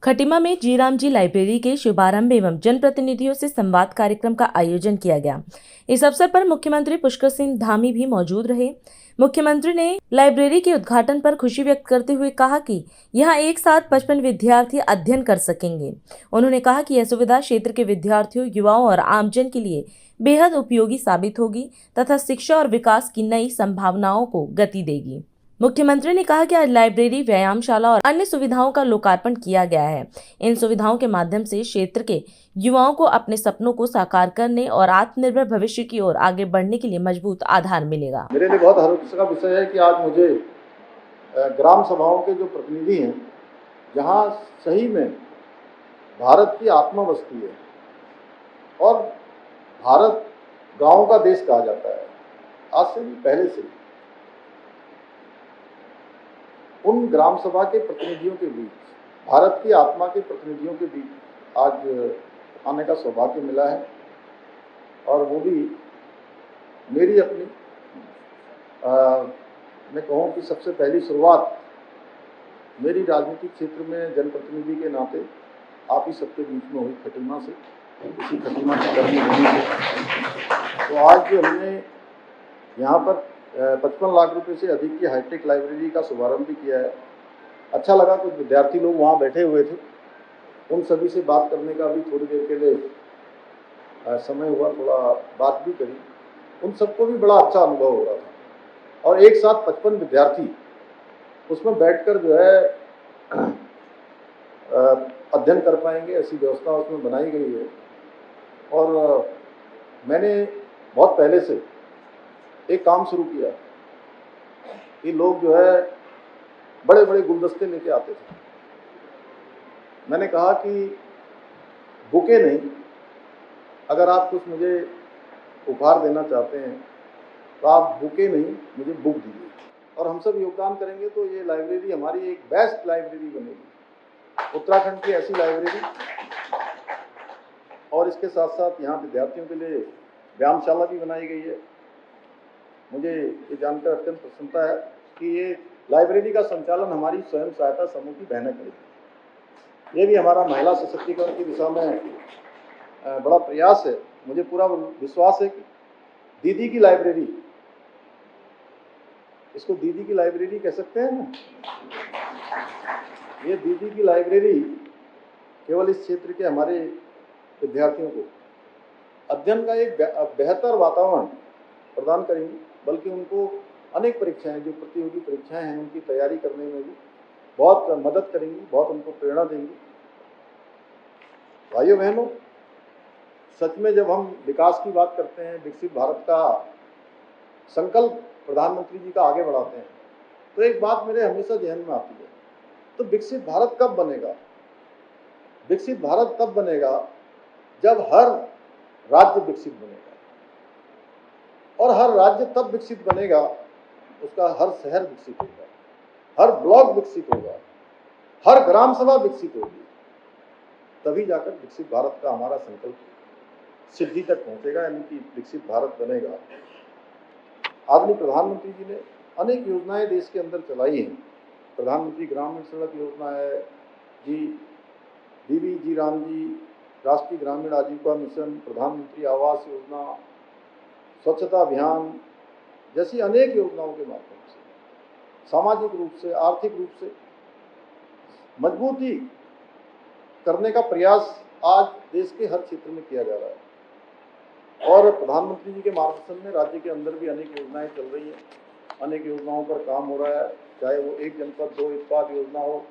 खटीमा में जीराम जी लाइब्रेरी के शुभारंभ एवं जनप्रतिनिधियों से संवाद कार्यक्रम का आयोजन किया गया। इस अवसर पर मुख्यमंत्री पुष्कर सिंह धामी भी मौजूद रहे। मुख्यमंत्री ने लाइब्रेरी के उद्घाटन पर खुशी व्यक्त करते हुए कहा कि यहाँ एक साथ 55 विद्यार्थी अध्ययन कर सकेंगे। उन्होंने कहा कि यह सुविधा क्षेत्र के विद्यार्थियों, युवाओं और आमजन के लिए बेहद उपयोगी साबित होगी तथा शिक्षा और विकास की नई संभावनाओं को गति देगी। मुख्यमंत्री ने कहा कि आज लाइब्रेरी, व्यायामशाला और अन्य सुविधाओं का लोकार्पण किया गया है। इन सुविधाओं के माध्यम से क्षेत्र के युवाओं को अपने सपनों को साकार करने और आत्मनिर्भर भविष्य की ओर आगे बढ़ने के लिए मजबूत आधार मिलेगा। मेरे लिए बहुत हर्ष का विषय है कि आज मुझे ग्राम सभाओं के जो प्रतिनिधि हैं, जहाँ सही में भारत की आत्मा बसती है और भारत गाँव का देश कहा जाता है, आज से भी पहले से उन ग्राम सभा के प्रतिनिधियों के बीच, भारत की आत्मा के प्रतिनिधियों के बीच आज आने का सौभाग्य मिला है। और वो भी मेरी अपनी मैं कहूँ कि सबसे पहली शुरुआत मेरी राजनीतिक क्षेत्र में जनप्रतिनिधि के नाते आप ही सबके बीच में हुई, खटीमा से, इसी खटीमा की कर्मी भूमि से। तो आज हमने यहाँ पर 55 लाख रुपए से अधिक की हाईटेक लाइब्रेरी का शुभारंभ भी किया है। अच्छा लगा, कुछ विद्यार्थी लोग वहाँ बैठे हुए थे, उन सभी से बात करने का भी थोड़ी देर के लिए समय हुआ, थोड़ा बात भी करी। उन सबको भी बड़ा अच्छा अनुभव हो रहा था और एक साथ 55 विद्यार्थी उसमें बैठकर जो है अध्ययन कर पाएंगे, ऐसी व्यवस्था उसमें बनाई गई है। और मैंने बहुत पहले से एक काम शुरू किया कि लोग जो है बड़े बड़े गुलदस्ते लेके आते थे। मैंने कहा कि बुके नहीं, अगर आप कुछ मुझे उपहार देना चाहते हैं तो आप बुके नहीं, मुझे बुक दीजिए और हम सब योगदान करेंगे तो ये लाइब्रेरी हमारी एक बेस्ट लाइब्रेरी बनेगी, उत्तराखंड की ऐसी लाइब्रेरी। और इसके साथ साथ यहाँ विद्यार्थियों के लिए व्यायामशाला भी बनाई गई है। मुझे ये जानकर अत्यंत प्रसन्नता है कि ये लाइब्रेरी का संचालन हमारी स्वयं सहायता समूह की बहनें करेगी। ये भी हमारा महिला सशक्तिकरण की दिशा में बड़ा प्रयास है। मुझे पूरा विश्वास है कि दीदी की लाइब्रेरी, इसको दीदी की लाइब्रेरी कह सकते हैं ना, ये दीदी की लाइब्रेरी केवल इस क्षेत्र के हमारे विद्यार्थियों को अध्ययन का एक बेहतर वातावरण प्रदान करेंगी, बल्कि उनको अनेक परीक्षाएं, जो प्रतियोगी परीक्षाएं हैं, उनकी तैयारी करने में भी बहुत मदद करेंगी, बहुत उनको प्रेरणा देंगी। भाइयों बहनों, सच में जब हम विकास की बात करते हैं, विकसित भारत का संकल्प प्रधानमंत्री जी का आगे बढ़ाते हैं, तो एक बात मेरे हमेशा ध्यान में आती है, तो विकसित भारत कब बनेगा? विकसित भारत तब बनेगा जब हर राज्य विकसित बनेगा, और हर राज्य तब विकसित बनेगा, उसका हर शहर विकसित होगा, हर ब्लॉक विकसित होगा, हर ग्राम सभा विकसित होगी, तभी जाकर विकसित भारत का हमारा संकल्प सिद्धि तक पहुंचेगा, यानी कि विकसित भारत बनेगा। आदरणीय प्रधानमंत्री जी ने अनेक योजनाएं देश के अंदर चलाई हैं। प्रधानमंत्री ग्रामीण सड़क योजना है जी, दीदी जी राम जी राष्ट्रीय ग्रामीण आजीविका मिशन, प्रधानमंत्री आवास योजना, स्वच्छता अभियान जैसी अनेक योजनाओं के माध्यम से सामाजिक रूप से, आर्थिक रूप से मजबूती करने का प्रयास आज देश के हर क्षेत्र में किया जा रहा है। और प्रधानमंत्री जी के मार्गदर्शन में राज्य के अंदर भी अनेक योजनाएं चल रही हैं, अनेक योजनाओं पर काम हो रहा है, चाहे वो एक जनपद दो उत्पाद योजना हो,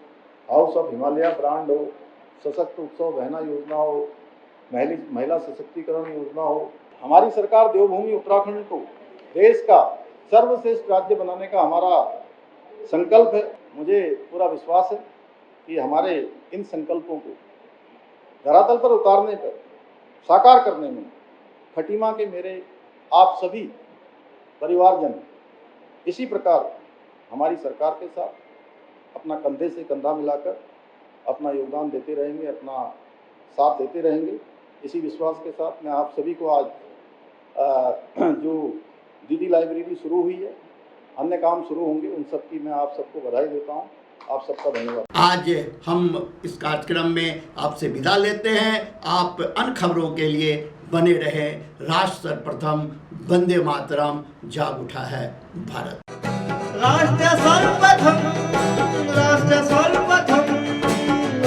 हाउस ऑफ हिमालय ब्रांड हो, सशक्त उत्सव बहना योजना हो, महिला सशक्तिकरण योजना हो। हमारी सरकार देवभूमि उत्तराखंड को देश का सर्वश्रेष्ठ राज्य बनाने का हमारा संकल्प है। मुझे पूरा विश्वास है कि हमारे इन संकल्पों को धरातल पर उतारने पर, साकार करने में खटीमा के मेरे आप सभी परिवारजन इसी प्रकार हमारी सरकार के साथ अपना कंधे से कंधा मिलाकर अपना योगदान देते रहेंगे, अपना साथ देते रहेंगे। इसी विश्वास के साथ मैं आप सभी को आज जो दीदी लाइब्रेरी शुरू हुई है, अन्य काम शुरू होंगे, उन सब की मैं आप सबको बधाई देता हूँ। आप सबका धन्यवाद। आज हम इस कार्यक्रम में आपसे विदा लेते हैं। आप अन्य खबरों के लिए बने रहे। राष्ट्र सर्वप्रथम, वंदे मातरम, जाग उठा है भारत। राष्ट्र सर्वप्रथम, राष्ट्र सर्वप्रथम,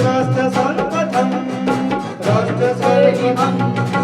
राष्ट्र सर्वप्रथम, राष्ट्र सर्वप्रथम।